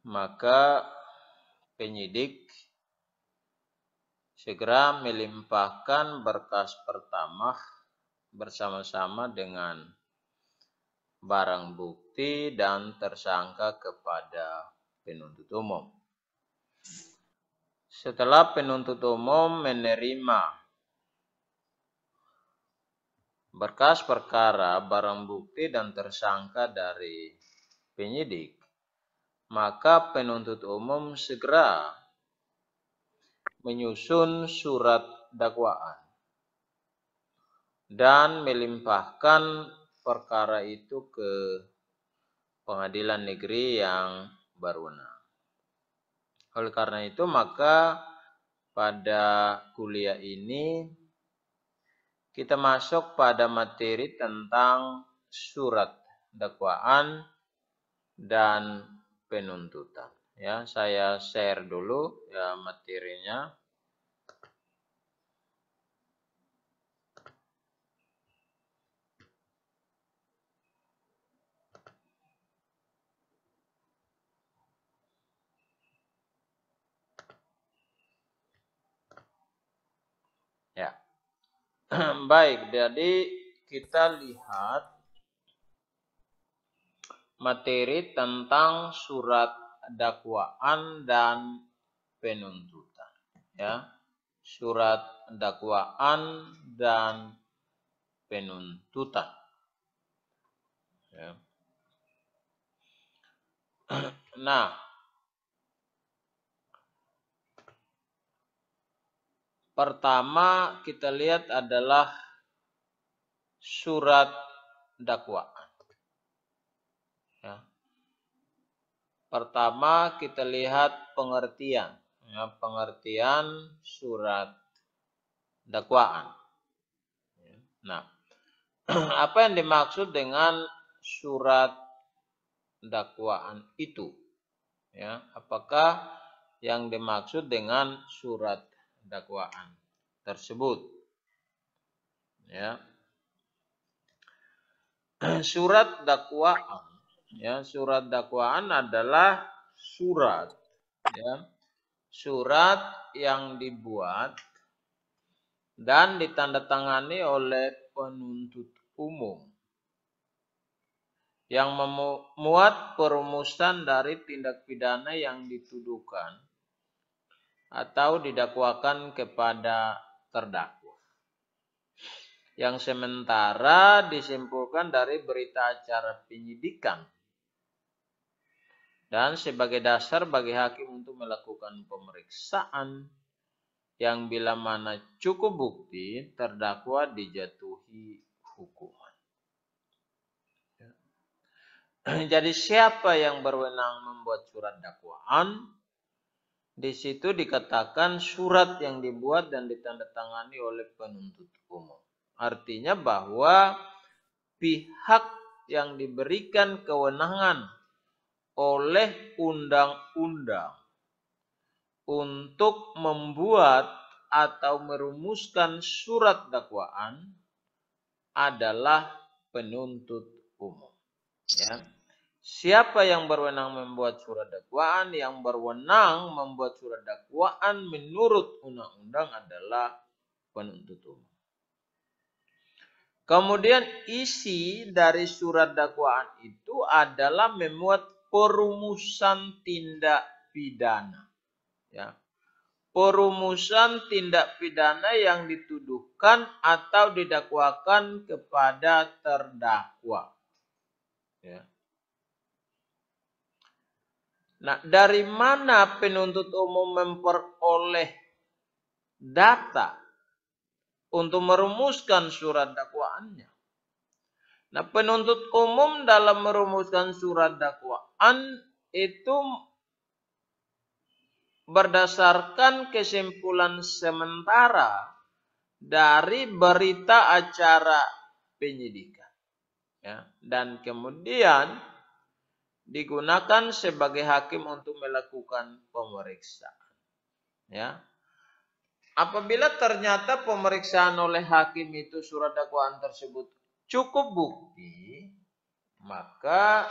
maka penyidik segera melimpahkan berkas pertama bersama-sama dengan barang bukti dan tersangka kepada penuntut umum. Setelah penuntut umum menerima berkas perkara, barang bukti, dan tersangka dari penyidik, maka penuntut umum segera menyusun surat dakwaan dan melimpahkan perkara itu ke pengadilan negeri yang berwenang. Oleh karena itu, maka pada kuliah ini kita masuk pada materi tentang surat dakwaan dan penuntutan. Ya, saya share dulu ya materinya. Ya. Baik, jadi kita lihat materi tentang surat dakwaan dan penuntutan. Ya, surat dakwaan dan penuntutan. Ya. Nah, pertama kita lihat adalah surat dakwaan. Ya. Pertama kita lihat pengertian, ya, pengertian surat dakwaan. Nah, apa yang dimaksud dengan surat dakwaan itu? Ya, apakah yang dimaksud dengan surat dakwaan tersebut? Ya, surat dakwaan. Ya, surat dakwaan adalah surat, ya, surat yang dibuat dan ditandatangani oleh penuntut umum yang memuat perumusan dari tindak pidana yang dituduhkan atau didakwakan kepada terdakwa, yang sementara disimpulkan dari berita acara penyidikan dan sebagai dasar bagi hakim untuk melakukan pemeriksaan yang bila mana cukup bukti terdakwa dijatuhi hukuman. Jadi siapa yang berwenang membuat surat dakwaan? Di situ dikatakan surat yang dibuat dan ditandatangani oleh penuntut umum. Artinya bahwa pihak yang diberikan kewenangan oleh undang-undang untuk membuat atau merumuskan surat dakwaan adalah penuntut umum. Ya. Siapa yang berwenang membuat surat dakwaan? Yang berwenang membuat surat dakwaan menurut undang-undang adalah penuntut umum. Kemudian isi dari surat dakwaan itu adalah memuat perumusan tindak pidana. Ya. Perumusan tindak pidana yang dituduhkan atau didakwakan kepada terdakwa. Ya. Nah, dari mana penuntut umum memperoleh data untuk merumuskan surat dakwaannya? Nah, penuntut umum dalam merumuskan surat dakwaan itu berdasarkan kesimpulan sementara dari berita acara penyidikan, ya, dan kemudian digunakan sebagai hakim untuk melakukan pemeriksaan. Ya, apabila ternyata pemeriksaan oleh hakim itu surat dakwaan tersebut cukup bukti, maka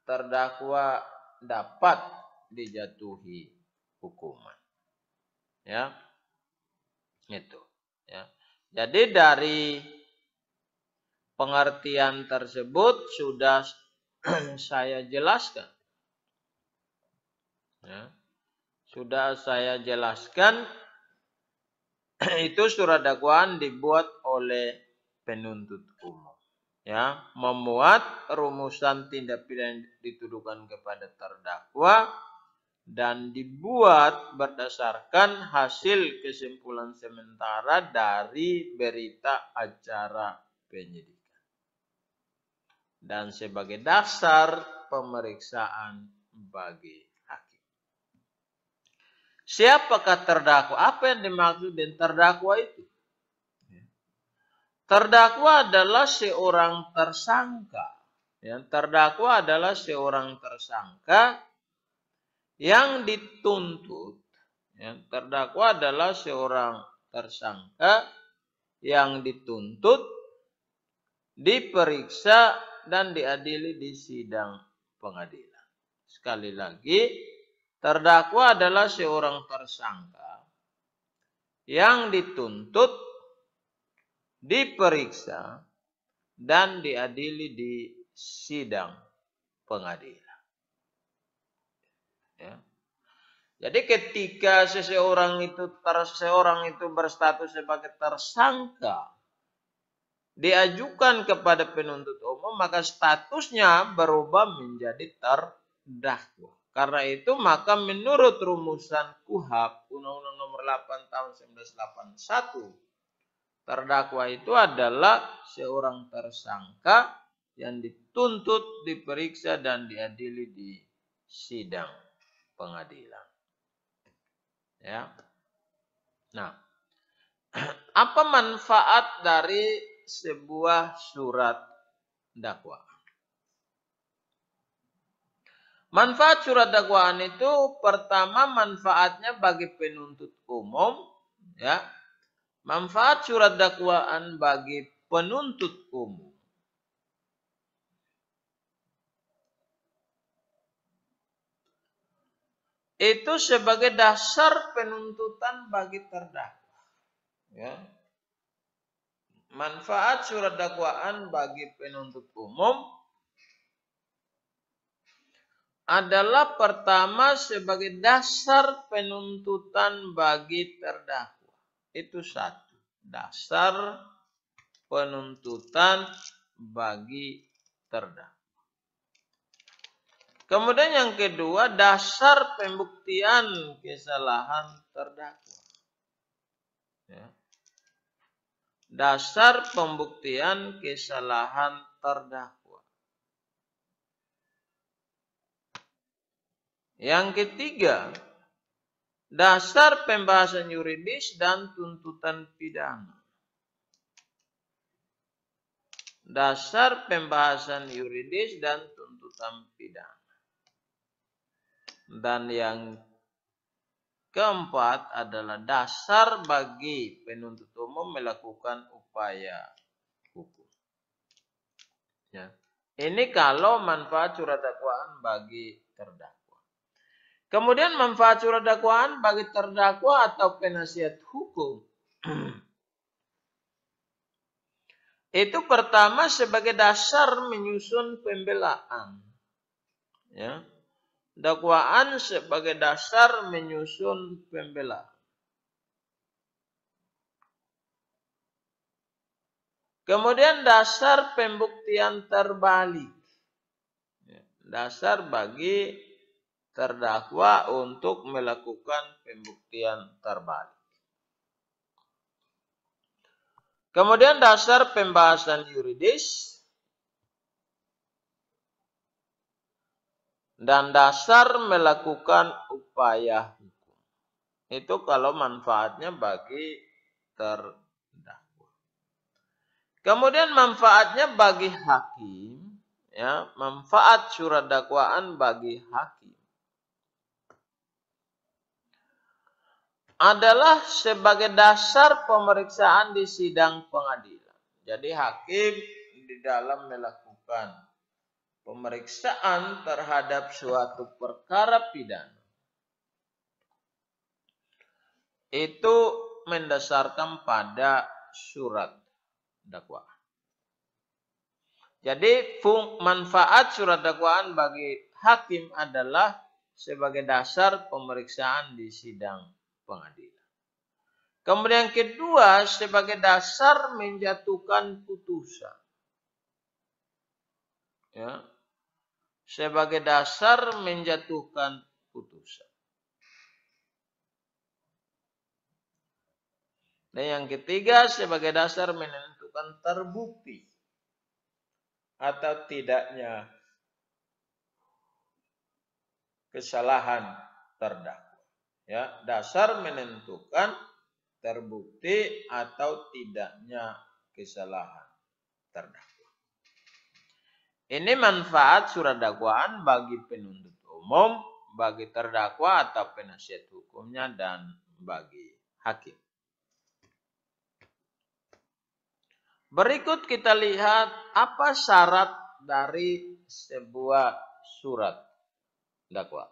terdakwa dapat dijatuhi hukuman. Ya. Itu, ya. Jadi dari pengertian tersebut sudah saya jelaskan. Ya. Sudah saya jelaskan itu surat dakwaan dibuat oleh penuntut umum. Ya, memuat rumusan tindak pidana yang dituduhkan kepada terdakwa dan dibuat berdasarkan hasil kesimpulan sementara dari berita acara penyidikan. Dan sebagai dasar pemeriksaan bagi hakim. Siapakah terdakwa? Apa yang dimaksud dengan terdakwa itu? Terdakwa adalah seorang tersangka. Yang terdakwa adalah seorang tersangka yang dituntut. Yang terdakwa adalah seorang tersangka yang dituntut, diperiksa, dan diadili di sidang pengadilan. Sekali lagi, terdakwa adalah seorang tersangka yang dituntut, diperiksa, dan diadili di sidang pengadilan. Ya. Jadi ketika seseorang itu berstatus sebagai tersangka diajukan kepada penuntut umum, maka statusnya berubah menjadi terdakwa. Karena itu maka menurut rumusan KUHP Undang-Undang Nomor 8 Tahun 1981, terdakwa itu adalah seorang tersangka yang dituntut, diperiksa, dan diadili di sidang pengadilan. Ya. Nah, apa manfaat dari sebuah surat dakwaan? Manfaat surat dakwaan itu pertama manfaatnya bagi penuntut umum, ya. Manfaat surat dakwaan bagi penuntut umum itu sebagai dasar penuntutan bagi terdakwa. Ya. Manfaat surat dakwaan bagi penuntut umum adalah pertama sebagai dasar penuntutan bagi terdakwa. Itu satu. Dasar penuntutan bagi terdakwa. Kemudian yang kedua, dasar pembuktian kesalahan terdakwa. Ya. Dasar pembuktian kesalahan terdakwa. Yang ketiga, dasar pembahasan yuridis dan tuntutan pidana. Dasar pembahasan yuridis dan tuntutan pidana. Dan yang keempat adalah dasar bagi penuntut umum melakukan upaya hukum. Ya. Ini kalau manfaat surat dakwaan bagi terdakwa. Kemudian manfaat surat dakwaan bagi terdakwa atau penasihat hukum. Itu pertama sebagai dasar menyusun pembelaan. Ya. Dakwaan sebagai dasar menyusun pembelaan. Kemudian dasar pembuktian terbalik. Dasar bagi terdakwa untuk melakukan pembuktian terbalik. Kemudian dasar pembahasan yuridis. Dan dasar melakukan upaya hukum. Itu kalau manfaatnya bagi terdakwa. Kemudian manfaatnya bagi hakim, ya, manfaat surat dakwaan bagi hakim adalah sebagai dasar pemeriksaan di sidang pengadilan. Jadi hakim di dalam melakukan pemeriksaan terhadap suatu perkara pidana itu mendasarkan pada surat dakwaan. Jadi manfaat surat dakwaan bagi hakim adalah sebagai dasar pemeriksaan di sidang pengadilan. Kemudian yang kedua, sebagai dasar menjatuhkan putusan. Ya. Sebagai dasar menjatuhkan putusan. Dan yang ketiga, sebagai dasar menentukan terbukti atau tidaknya kesalahan terdakwa. Ya, dasar menentukan terbukti atau tidaknya kesalahan terdakwa. Ini manfaat surat dakwaan bagi penuntut umum, bagi terdakwa atau penasihat hukumnya, dan bagi hakim. Berikut kita lihat apa syarat dari sebuah surat dakwaan.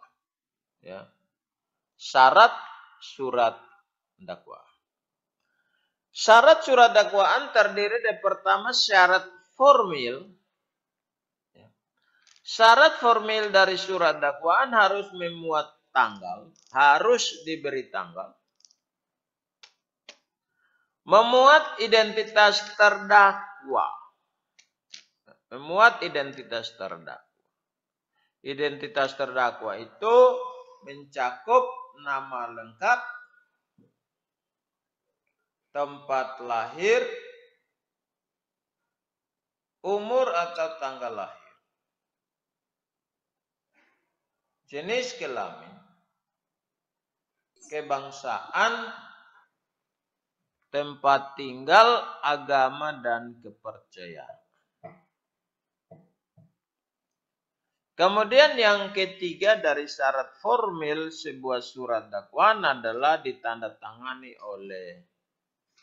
Ya. Syarat surat dakwaan. Syarat surat dakwaan terdiri dari pertama syarat formil. Syarat formil dari surat dakwaan harus memuat tanggal, harus diberi tanggal. Memuat identitas terdakwa. Memuat identitas terdakwa. Identitas terdakwa itu mencakup nama lengkap, tempat lahir, umur atau tanggal lahir, jenis kelamin, kebangsaan, tempat tinggal, agama, dan kepercayaan. Kemudian yang ketiga dari syarat formil sebuah surat dakwaan adalah ditandatangani oleh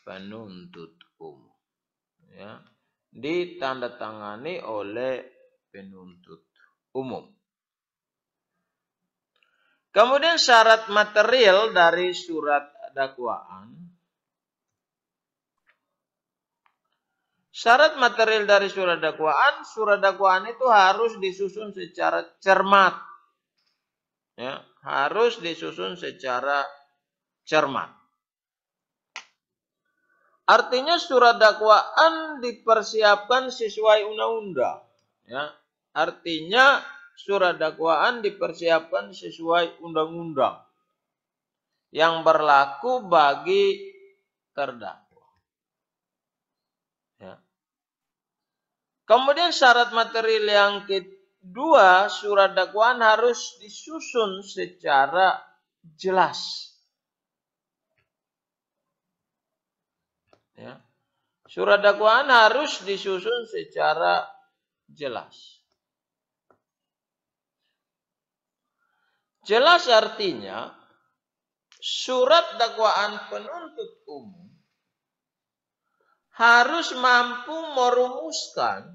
penuntut umum. Ya, ditandatangani oleh penuntut umum. Kemudian syarat material dari surat dakwaan. Syarat material dari surat dakwaan itu harus disusun secara cermat. Ya, harus disusun secara cermat. Artinya surat dakwaan dipersiapkan sesuai undang-undang. Ya, artinya surat dakwaan dipersiapkan sesuai undang-undang yang berlaku bagi terdakwa. Ya. Kemudian syarat material yang kedua, surat dakwaan harus disusun secara jelas. Ya. Surat dakwaan harus disusun secara jelas. Jelas artinya surat dakwaan penuntut umum harus mampu merumuskan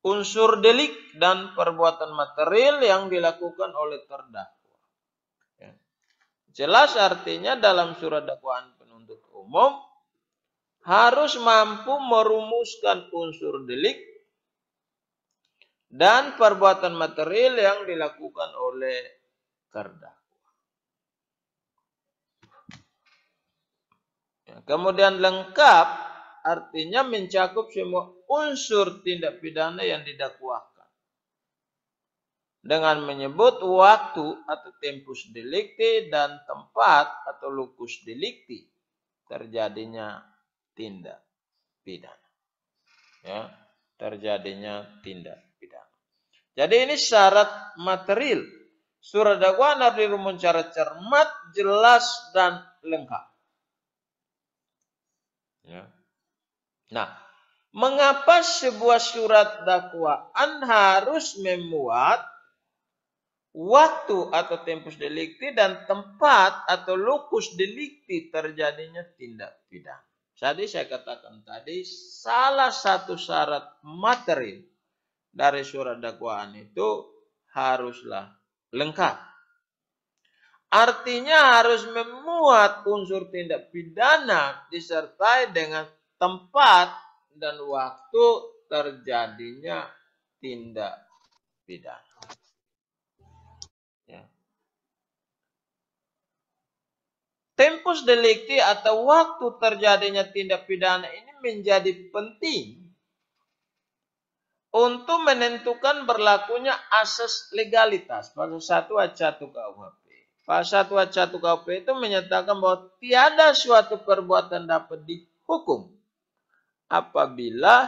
unsur delik dan perbuatan material yang dilakukan oleh terdakwa. Ya. Jelas artinya dalam surat dakwaan penuntut umum harus mampu merumuskan unsur delik dan perbuatan material yang dilakukan oleh terdakwa. Ya, kemudian lengkap artinya mencakup semua unsur tindak pidana yang didakwakan dengan menyebut waktu atau tempus delicti dan tempat atau locus delicti terjadinya tindak pidana. Ya, terjadinya tindak pidana. Jadi ini syarat material. Surat dakwaan harus dirumuskan secara cermat, jelas, dan lengkap. Ya. Nah, mengapa sebuah surat dakwaan harus memuat waktu atau tempus delicti dan tempat atau locus delicti terjadinya tindak pidana? Jadi saya katakan tadi salah satu syarat material dari surat dakwaan itu haruslah lengkap. Artinya harus memuat unsur tindak pidana disertai dengan tempat dan waktu terjadinya tindak pidana. Ya. Tempus delicti atau waktu terjadinya tindak pidana ini menjadi penting untuk menentukan berlakunya asas legalitas. Pasal 1 ayat 1 KUHP. Pasal 1 ayat 1 KUHP itu menyatakan bahwa tiada suatu perbuatan dapat dihukum apabila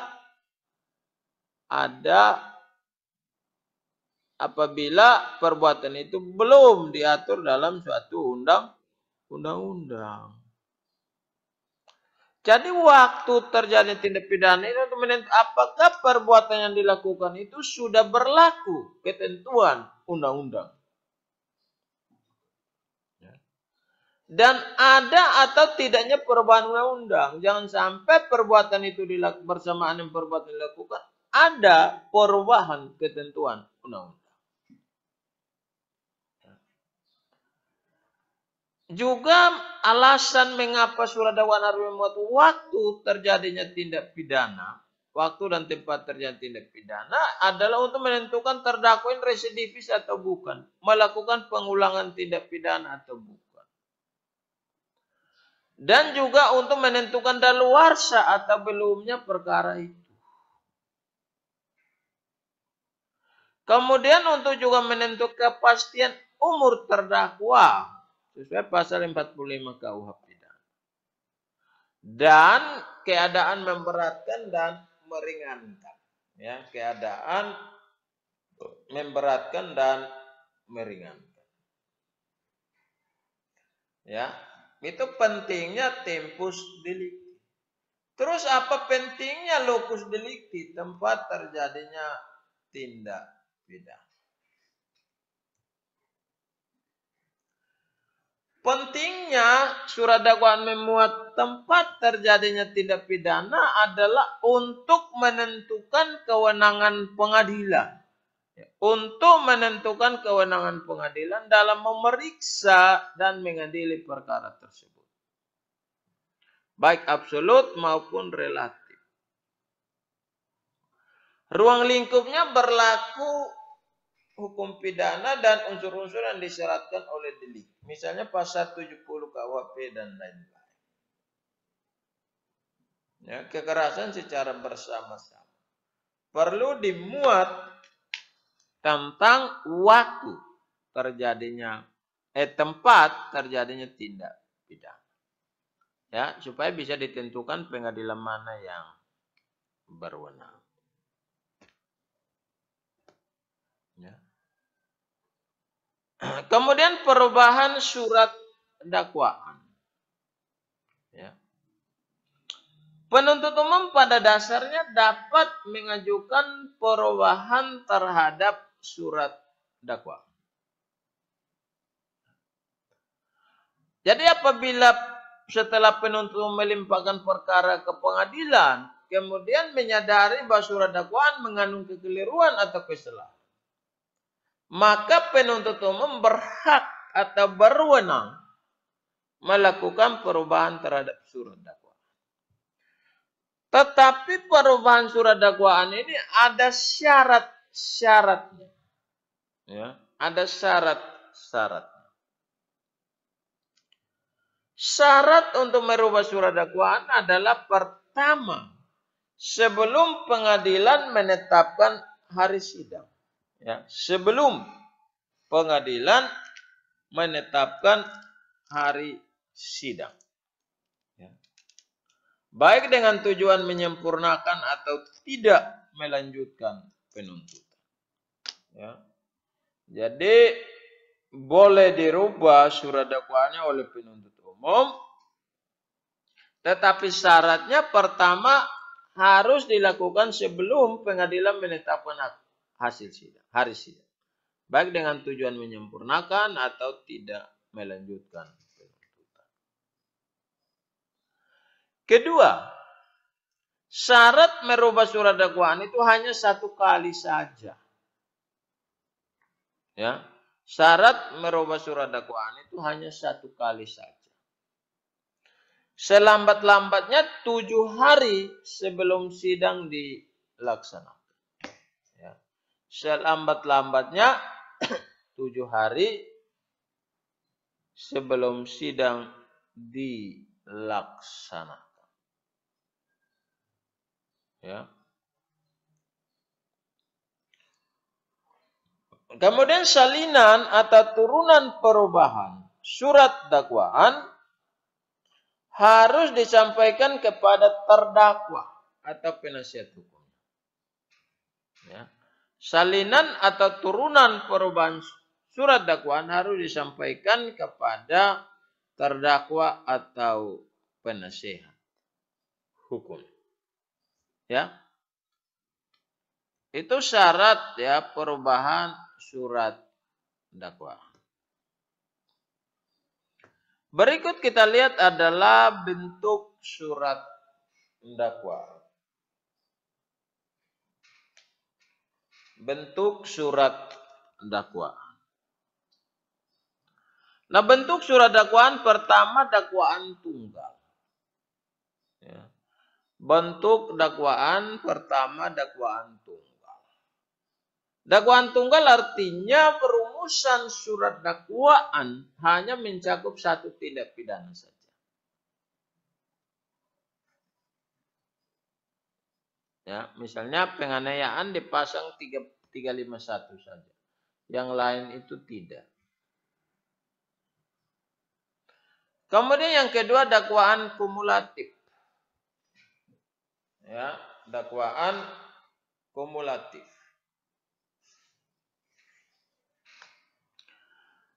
perbuatan itu belum diatur dalam suatu undang-undang. Jadi waktu terjadi tindak pidana itu untuk menentukan apakah perbuatan yang dilakukan itu sudah berlaku ketentuan undang-undang. Dan ada atau tidaknya perubahan undang-undang. Jangan sampai perbuatan itu dilakukan bersamaan dengan perbuatan dilakukan, ada perubahan ketentuan undang-undang. Juga alasan mengapa surat dakwaan harus memuat waktu terjadinya tindak pidana, waktu dan tempat terjadi tindak pidana adalah untuk menentukan terdakwa ini residivis atau bukan, melakukan pengulangan tindak pidana atau bukan. Dan juga untuk menentukan daluarsa atau belumnya perkara itu. Kemudian untuk juga menentukan kepastian umur terdakwa sesuai pasal 45 KUH pidana. Dan keadaan memberatkan dan meringankan. Ya, keadaan memberatkan dan meringankan. Ya, itu pentingnya tempus delicti. Terus apa pentingnya locus delicti, tempat terjadinya tindak pidana? Pentingnya surat dakwaan memuat tempat terjadinya tindak pidana adalah untuk menentukan kewenangan pengadilan. Untuk menentukan kewenangan pengadilan dalam memeriksa dan mengadili perkara tersebut. Baik absolut maupun relatif. Ruang lingkupnya berlaku hukum pidana dan unsur-unsur yang disyaratkan oleh delik. Misalnya pasal 70 KUHP dan lain-lain. Ya, kekerasan secara bersama-sama. Perlu dimuat tentang waktu terjadinya tempat terjadinya tindak pidana. Ya, supaya bisa ditentukan pengadilan mana yang berwenang. Ya. Kemudian perubahan surat dakwaan. Ya. Penuntut umum pada dasarnya dapat mengajukan perubahan terhadap surat dakwaan. Jadi apabila setelah penuntut umum melimpahkan perkara ke pengadilan, kemudian menyadari bahwa surat dakwaan mengandung kekeliruan atau kesalahan, maka penuntut umum berhak atau berwenang melakukan perubahan terhadap surat dakwaan. Tetapi perubahan surat dakwaan ini ada syarat-syaratnya. Ya, ada syarat-syaratnya. Syarat untuk merubah surat dakwaan adalah pertama, sebelum pengadilan menetapkan hari sidang. Ya, sebelum pengadilan menetapkan hari sidang. Ya. Baik dengan tujuan menyempurnakan atau tidak melanjutkan penuntutan. Ya. Jadi boleh dirubah surat dakwaannya oleh penuntut umum, tetapi syaratnya pertama harus dilakukan sebelum pengadilan menetapkan hasil sidang, hari sidang. Baik dengan tujuan menyempurnakan atau tidak melanjutkan penuntutan. Kedua, syarat merubah surat dakwaan itu hanya satu kali saja. Ya. Syarat merubah surat dakwaan itu hanya 1 kali saja. Selambat-lambatnya 7 hari sebelum sidang dilaksanakan. Ya. Selambat-lambatnya 7 hari sebelum sidang dilaksanakan. Ya. Kemudian salinan atau turunan perubahan surat dakwaan harus disampaikan kepada terdakwa atau penasihat hukum. Ya. Salinan atau turunan perubahan surat dakwaan harus disampaikan kepada terdakwa atau penasihat hukum. Ya. Itu syarat ya perubahan surat dakwaan. Berikut kita lihat adalah bentuk surat dakwaan. Bentuk surat dakwaan. Nah, bentuk surat dakwaan pertama dakwaan tunggal. Ya. Bentuk dakwaan pertama dakwaan tunggal. Dakwaan tunggal artinya perumusan surat dakwaan hanya mencakup 1 tindak pidana saja. Ya, misalnya penganiayaan dipasang 351 saja. Yang lain itu tidak. Kemudian yang kedua dakwaan kumulatif. Ya, dakwaan kumulatif.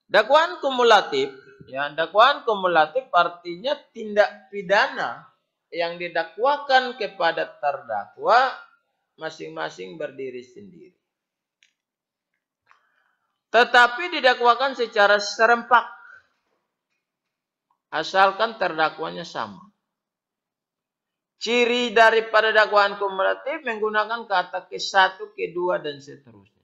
Dakwaan kumulatif, ya, dakwaan kumulatif artinya tindak pidana yang didakwakan kepada terdakwa masing-masing berdiri sendiri. Tetapi didakwakan secara serempak, asalkan terdakwanya sama. Ciri daripada dakwaan kumulatif menggunakan kata ke-1, ke-2, dan seterusnya.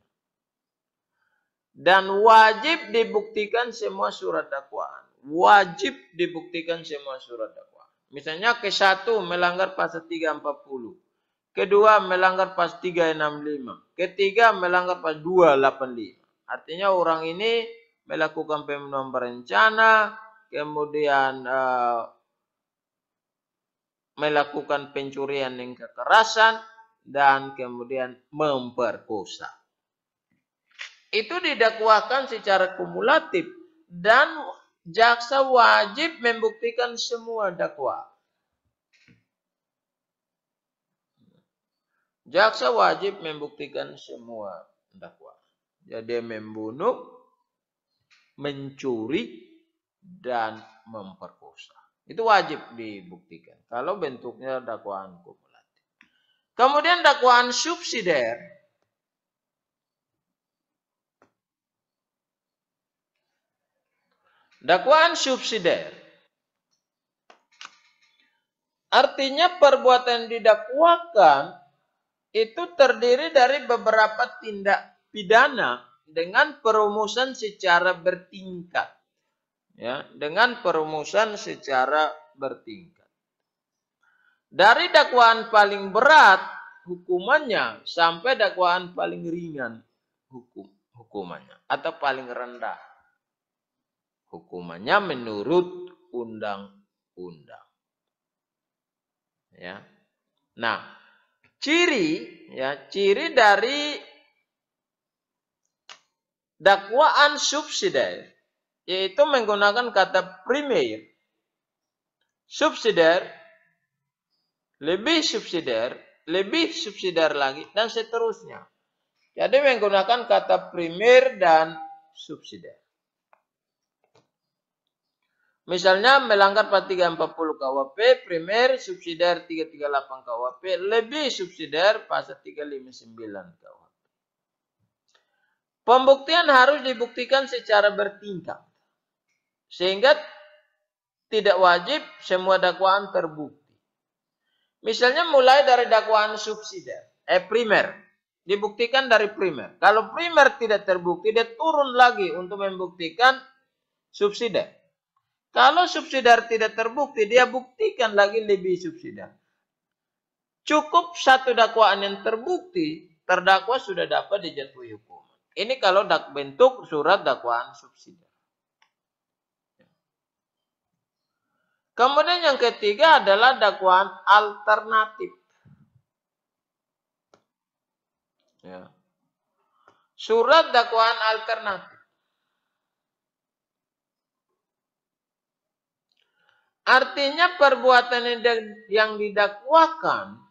Dan wajib dibuktikan semua surat dakwaan. Wajib dibuktikan semua surat dakwaan. Misalnya ke-1 melanggar pasal 340. Kedua melanggar pasal 365. Ketiga melanggar pasal 285. Artinya orang ini melakukan pembunuhan berencana, kemudian melakukan pencurian dengan kekerasan, dan kemudian memperkosa. Itu didakwakan secara kumulatif dan jaksa wajib membuktikan semua dakwaan. Jaksa wajib membuktikan semua dakwaan. Jadi membunuh, mencuri, dan memperkosa. Itu wajib dibuktikan kalau bentuknya dakwaan kumulatif. Kemudian dakwaan subsidiar. Dakwaan subsidiar artinya perbuatan didakwakan itu terdiri dari beberapa tindak pidana dengan perumusan secara bertingkat. Ya, dengan perumusan secara bertingkat. Dari dakwaan paling berat hukumannya sampai dakwaan paling ringan hukumannya atau paling rendah hukumannya menurut undang-undang. Ya. Nah, ciri dari dakwaan subsidiar yaitu menggunakan kata primer, subsidiar, lebih subsidiar lagi, dan seterusnya. Jadi menggunakan kata primer dan subsidiar. Misalnya melanggar pasal 340 KUHP, primer, subsidiar 338 KUHP, lebih subsidiar pasal 359 KUHP. Pembuktian harus dibuktikan secara bertingkat. Sehingga tidak wajib semua dakwaan terbukti. Misalnya mulai dari dakwaan subsidiar, primer. dibuktikan dari primer. Kalau primer tidak terbukti, dia turun lagi untuk membuktikan subsidiar. Kalau subsidiar tidak terbukti, dia buktikan lagi lebih subsidiar. Cukup satu dakwaan yang terbukti, terdakwa sudah dapat dijatuhi hukuman. Ini kalau bentuk surat dakwaan subsidiar. Kemudian yang ketiga adalah dakwaan alternatif. Ya. Surat dakwaan alternatif. Artinya perbuatan yang didakwakan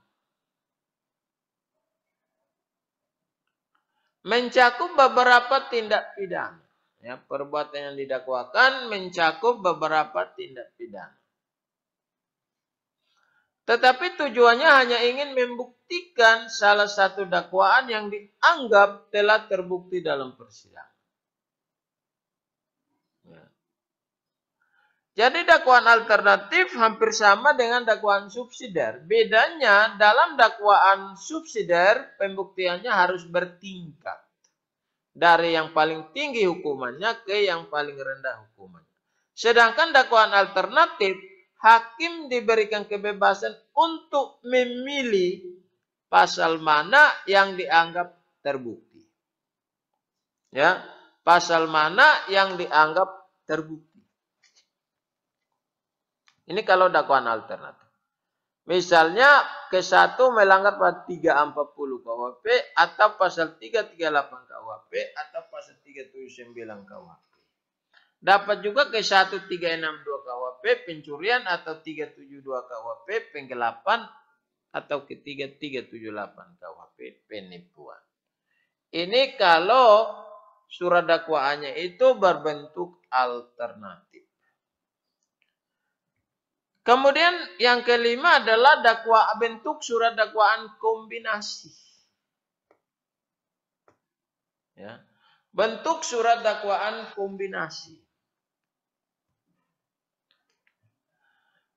mencakup beberapa tindak pidana. Ya, perbuatan yang didakwakan mencakup beberapa tindak pidana. Tetapi tujuannya hanya ingin membuktikan salah satu dakwaan yang dianggap telah terbukti dalam persidangan. Ya. Jadi dakwaan alternatif hampir sama dengan dakwaan subsidiar. Bedanya dalam dakwaan subsidiar pembuktiannya harus bertingkat. Dari yang paling tinggi hukumannya ke yang paling rendah hukumannya. Sedangkan dakwaan alternatif, hakim diberikan kebebasan untuk memilih pasal mana yang dianggap terbukti. Ya, pasal mana yang dianggap terbukti. Ini kalau dakwaan alternatif. Misalnya ke-1 melanggar pasal 340 KUHP atau pasal 338 KUHP atau pasal 379 KUHP. Dapat juga ke-1 362 KUHP pencurian atau 372 KUHP penggelapan atau ke-3 378 KUHP penipuan. Ini kalau surat dakwaannya itu berbentuk alternatif. Kemudian yang kelima adalah bentuk surat dakwaan kombinasi. Ya. Bentuk surat dakwaan kombinasi.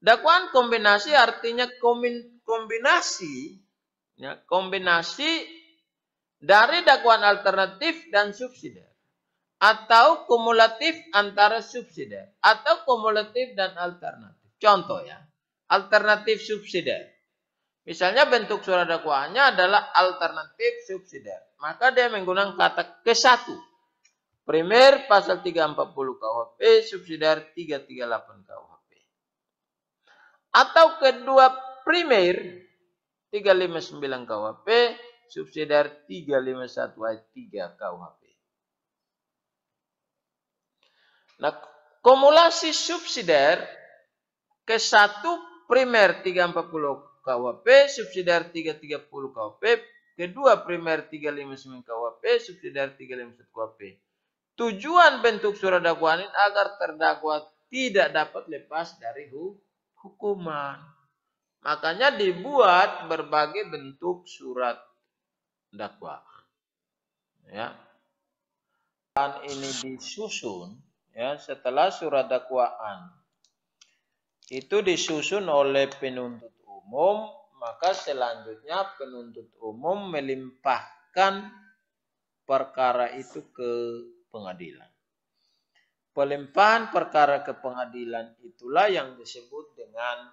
Dakwaan kombinasi artinya kombinasi, ya, kombinasi dari dakwaan alternatif dan subsidiar. Atau kumulatif antara subsidiar. Atau kumulatif dan alternatif. Contoh ya, alternatif subsidiar. Misalnya bentuk surat dakwaannya adalah alternatif subsidiar. Maka dia menggunakan kata ke-1. Primer pasal 340 KUHP, subsidiar 338 KUHP. Atau kedua primer 359 KUHP, subsidiar 351 ayat 3 KUHP. Nah, kumulasi subsidiar ke-1 primer 340 KUHP, subsidiar 330 KUHP, kedua primer 359 KUHP, subsidiar 351 KUHP. Tujuan bentuk surat dakwaan ini agar terdakwa tidak dapat lepas dari hukuman. Makanya dibuat berbagai bentuk surat dakwaan. Ya. Dan ini disusun ya setelah surat dakwaan itu disusun oleh penuntut umum, maka selanjutnya penuntut umum melimpahkan perkara itu ke pengadilan. Pelimpahan perkara ke pengadilan itulah yang disebut dengan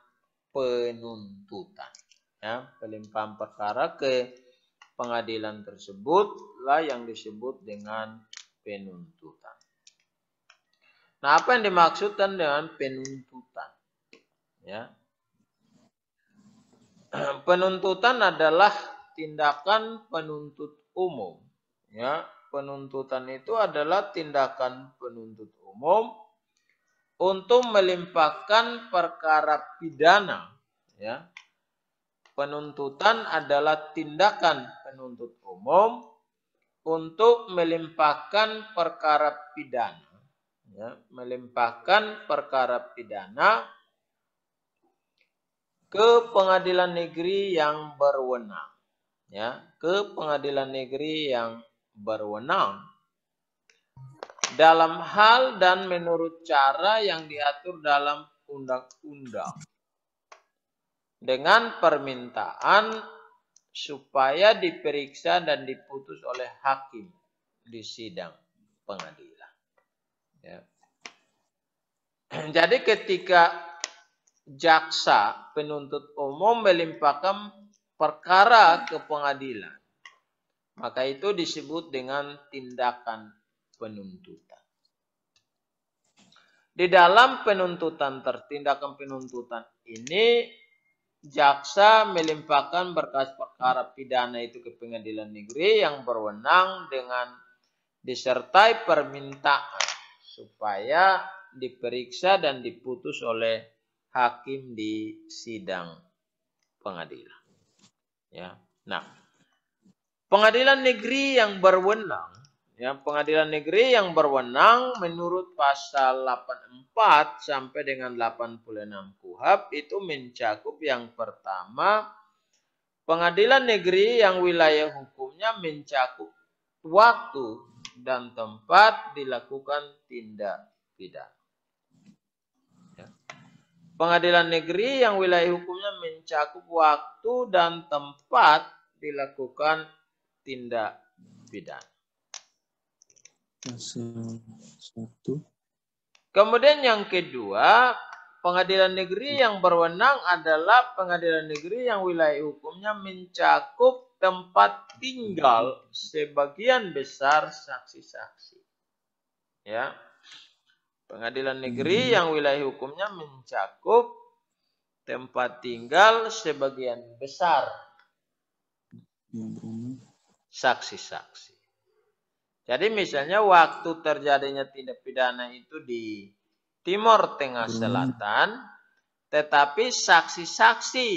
penuntutan. Ya, pelimpahan perkara ke pengadilan tersebutlah yang disebut dengan penuntutan. Nah, apa yang dimaksudkan dengan penuntutan? Ya. Penuntutan adalah tindakan penuntut umum. Ya, penuntutan itu adalah tindakan penuntut umum untuk melimpahkan perkara pidana. Ya. Penuntutan adalah tindakan penuntut umum untuk melimpahkan perkara pidana. Ya, melimpahkan perkara pidana ke pengadilan negeri yang berwenang, ya, ke pengadilan negeri yang berwenang dalam hal dan menurut cara yang diatur dalam undang-undang dengan permintaan supaya diperiksa dan diputus oleh hakim di sidang pengadilan. Ya. Jadi ketika jaksa penuntut umum melimpahkan perkara ke pengadilan, maka itu disebut dengan tindakan penuntutan. Di dalam tindakan penuntutan ini, jaksa melimpahkan berkas perkara pidana itu ke pengadilan negeri yang berwenang dengan disertai permintaan supaya diperiksa dan diputus oleh hakim di sidang pengadilan. Ya. Nah, pengadilan negeri yang berwenang, menurut pasal 84 sampai dengan 86 KUHP itu mencakup yang pertama, pengadilan negeri yang wilayah hukumnya mencakup waktu dan tempat dilakukan tindak pidana. Ya. Pengadilan negeri yang wilayah hukumnya mencakup waktu dan tempat dilakukan tindak pidana. Satu. Kemudian yang kedua, pengadilan negeri yang berwenang adalah pengadilan negeri yang wilayah hukumnya mencakup tempat tinggal sebagian besar saksi-saksi. Ya. Pengadilan negeri yang wilayah hukumnya mencakup tempat tinggal sebagian besar saksi-saksi. Jadi misalnya waktu terjadinya tindak pidana itu di Timur Tengah Selatan, tetapi saksi-saksi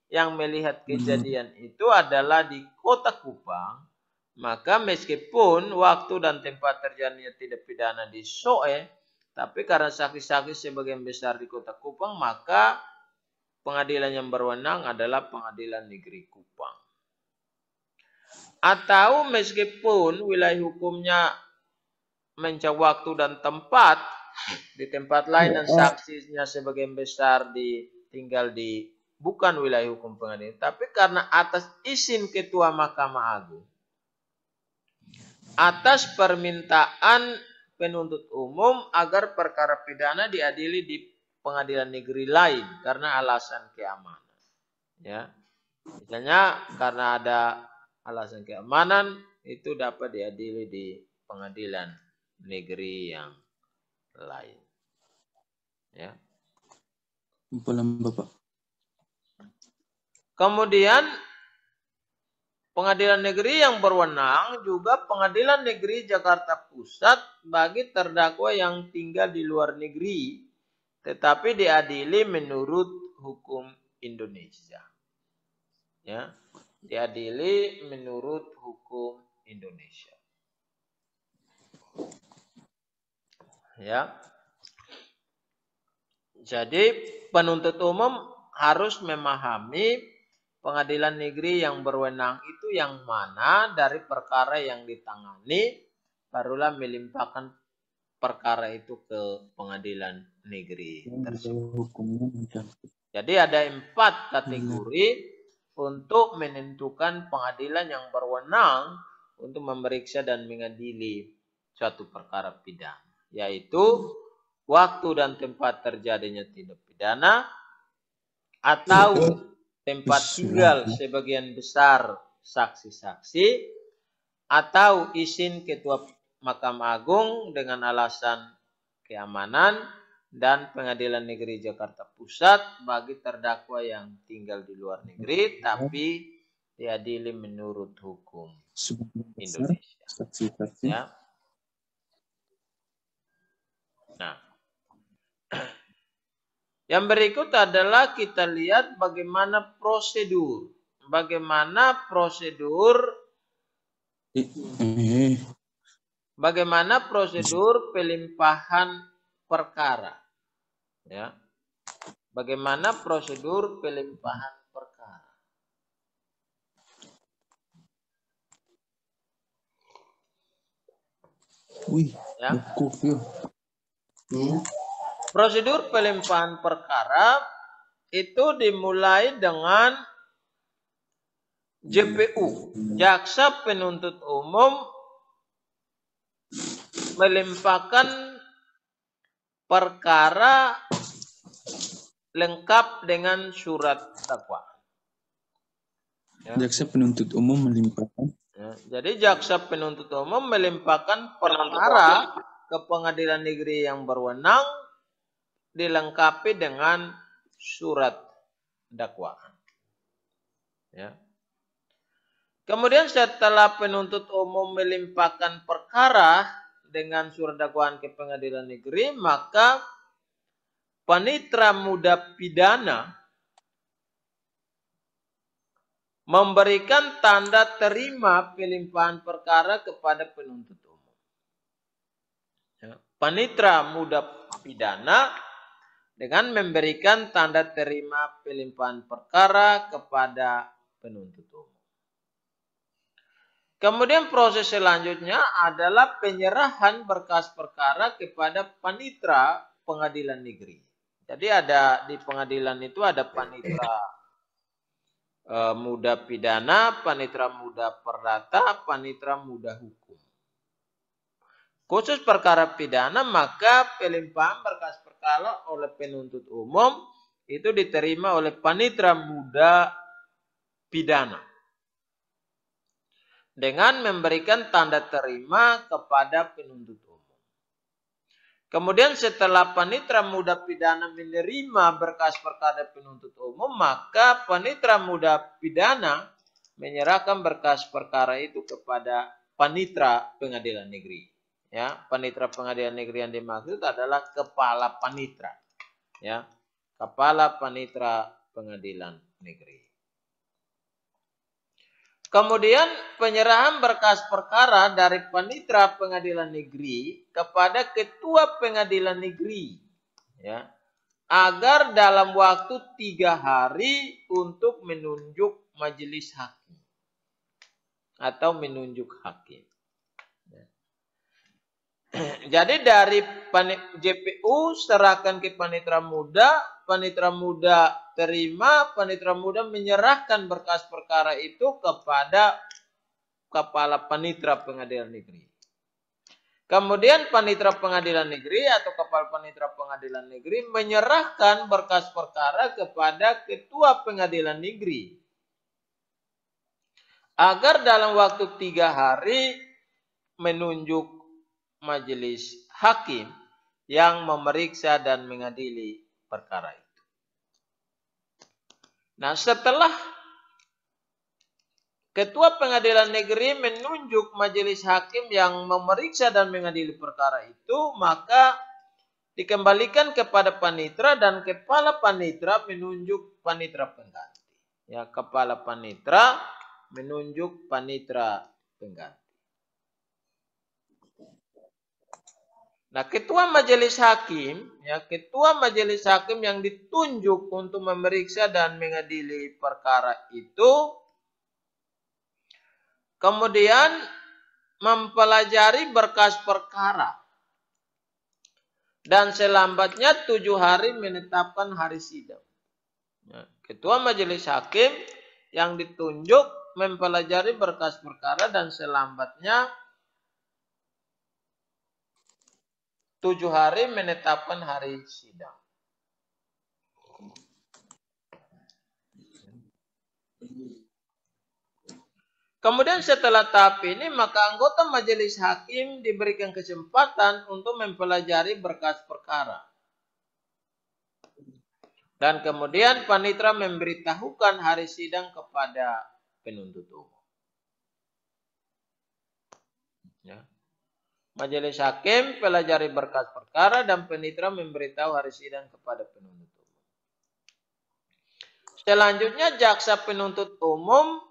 yang melihat kejadian itu adalah di Kota Kupang, maka meskipun waktu dan tempat terjadinya tindak pidana di Soe, tapi karena saksi-saksi sebagian besar di Kota Kupang, maka pengadilan yang berwenang adalah Pengadilan Negeri Kupang. Atau meskipun wilayah hukumnya mencakup waktu dan tempat di tempat lain dan saksinya sebagian besar tinggal di bukan wilayah hukum pengadilan, tapi karena atas izin Ketua Mahkamah Agung, atas permintaan penuntut umum agar perkara pidana diadili di pengadilan negeri lain karena alasan keamanan. Ya. Misalnya karena ada alasan keamanan itu dapat diadili di pengadilan negeri yang lain. Ya. Bapak. Kemudian pengadilan negeri yang berwenang juga Pengadilan Negeri Jakarta Pusat bagi terdakwa yang tinggal di luar negeri tetapi diadili menurut hukum Indonesia. Ya. Diadili menurut hukum Indonesia. Ya. Jadi penuntut umum harus memahami pengadilan negeri yang berwenang itu yang mana dari perkara yang ditangani, barulah melimpahkan perkara itu ke pengadilan negeri tersebut. Jadi ada 4 kategori untuk menentukan pengadilan yang berwenang untuk memeriksa dan mengadili suatu perkara pidana, yaitu waktu dan tempat terjadinya tindak pidana, atau tempat tinggal sebagian besar saksi-saksi, atau izin Ketua Mahkamah Agung dengan alasan keamanan, dan Pengadilan Negeri Jakarta Pusat bagi terdakwa yang tinggal di luar negeri tapi diadili menurut hukum Indonesia. Ya. Nah, yang berikut adalah kita lihat bagaimana prosedur pelimpahan perkara. Ya. Bagaimana prosedur pelimpahan perkara? Ya. Prosedur pelimpahan perkara itu dimulai dengan JPU, jaksa penuntut umum melimpahkan perkara lengkap dengan surat dakwaan. Ya. Jaksa penuntut umum melimpahkan. Ya, jadi jaksa penuntut umum melimpahkan perkara ke pengadilan negeri yang berwenang dilengkapi dengan surat dakwaan. Ya. Kemudian setelah penuntut umum melimpahkan perkara dengan surat dakwaan ke pengadilan negeri, maka panitera muda pidana memberikan tanda terima pelimpahan perkara kepada penuntut umum. Ya. Panitera muda pidana dengan memberikan tanda terima pelimpahan perkara kepada penuntut umum. Kemudian proses selanjutnya adalah penyerahan berkas perkara kepada panitera pengadilan negeri. Jadi ada di pengadilan itu ada panitera muda pidana, panitera muda perdata, panitera muda hukum. Khusus perkara pidana, maka pelimpahan berkas perkara oleh penuntut umum itu diterima oleh panitera muda pidana dengan memberikan tanda terima kepada penuntut umum. Kemudian setelah panitera muda pidana menerima berkas perkara penuntut umum, maka panitera muda pidana menyerahkan berkas perkara itu kepada panitera pengadilan negeri. Ya, panitera pengadilan negeri yang dimaksud adalah kepala panitera. Ya, kepala panitera pengadilan negeri. Kemudian penyerahan berkas perkara dari panitera pengadilan negeri kepada ketua pengadilan negeri, ya, agar dalam waktu 3 hari untuk menunjuk majelis hakim atau menunjuk hakim. Jadi dari JPU serahkan ke panitera muda terima, panitera muda menyerahkan berkas perkara itu kepada kepala panitera pengadilan negeri. Kemudian panitera pengadilan negeri atau kepala panitera pengadilan negeri menyerahkan berkas perkara kepada ketua pengadilan negeri agar dalam waktu 3 hari menunjuk majelis hakim yang memeriksa dan mengadili perkara itu. Nah, setelah ketua pengadilan negeri menunjuk majelis hakim yang memeriksa dan mengadili perkara itu, maka dikembalikan kepada panitera dan kepala panitera menunjuk panitera pengganti. Ya, kepala panitera menunjuk panitera pengganti. Nah, ketua majelis hakim yang ditunjuk untuk memeriksa dan mengadili perkara itu kemudian mempelajari berkas perkara dan selambatnya 7 hari menetapkan hari sidang. Nah, ketua majelis hakim yang ditunjuk mempelajari berkas perkara dan selambatnya 7 hari menetapkan hari sidang. Kemudian setelah tahap ini, maka anggota majelis hakim diberikan kesempatan untuk mempelajari berkas perkara. Dan kemudian panitera memberitahukan hari sidang kepada penuntut umum. Ya. Majelis hakim pelajari berkas perkara dan panitera memberitahu hari sidang kepada penuntut umum. Selanjutnya jaksa penuntut umum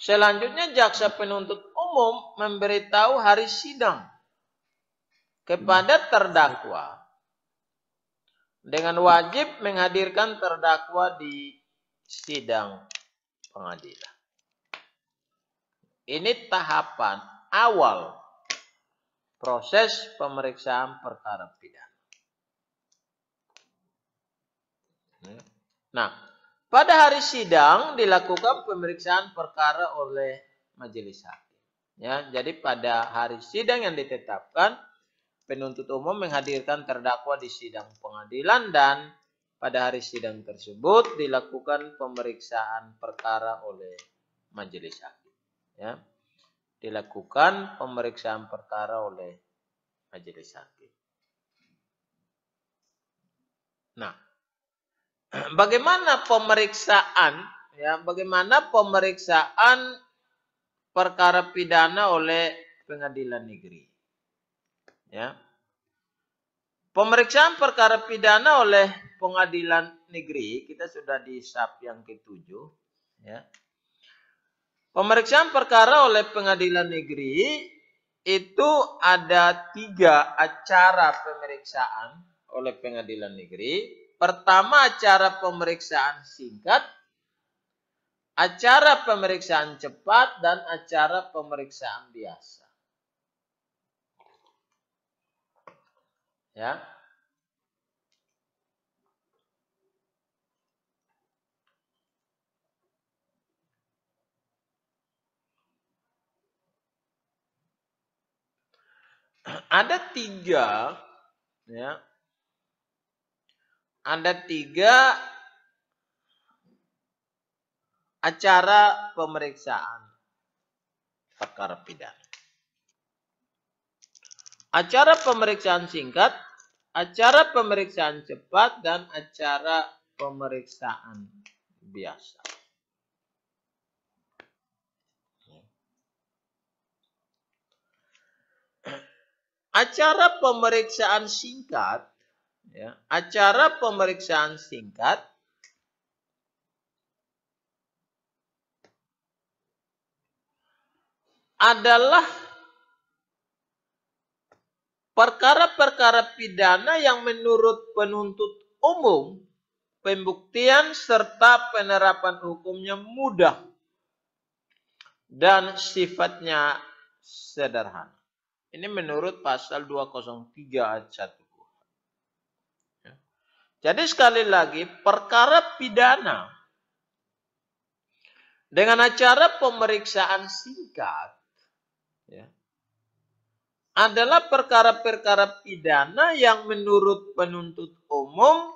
Selanjutnya jaksa penuntut umum memberitahu hari sidang kepada terdakwa dengan wajib menghadirkan terdakwa di sidang pengadilan. Ini tahapan awal proses pemeriksaan perkara pidana. Nah, pada hari sidang dilakukan pemeriksaan perkara oleh majelis hakim. Ya, jadi pada hari sidang yang ditetapkan, penuntut umum menghadirkan terdakwa di sidang pengadilan dan pada hari sidang tersebut dilakukan pemeriksaan perkara oleh majelis hakim. Ya, dilakukan pemeriksaan perkara oleh majelis hakim. Nah, bagaimana pemeriksaan? Ya, bagaimana pemeriksaan perkara pidana oleh pengadilan negeri? Ya, pemeriksaan perkara pidana oleh pengadilan negeri kita sudah di sub yang ke-7. Ya, pemeriksaan perkara oleh pengadilan negeri itu ada 3 acara pemeriksaan oleh pengadilan negeri. Pertama, acara pemeriksaan singkat, acara pemeriksaan cepat, dan acara pemeriksaan biasa. Ya. Ada 3, ya. Ada 3 acara pemeriksaan perkara pidana. Acara pemeriksaan singkat, acara pemeriksaan cepat, dan acara pemeriksaan biasa. Acara pemeriksaan singkat, ya, acara pemeriksaan singkat adalah perkara-perkara pidana yang menurut penuntut umum pembuktian serta penerapan hukumnya mudah dan sifatnya sederhana. Ini menurut pasal 203 ayat 1. Ya. Jadi sekali lagi, perkara pidana dengan acara pemeriksaan singkat, ya, adalah perkara-perkara pidana yang menurut penuntut umum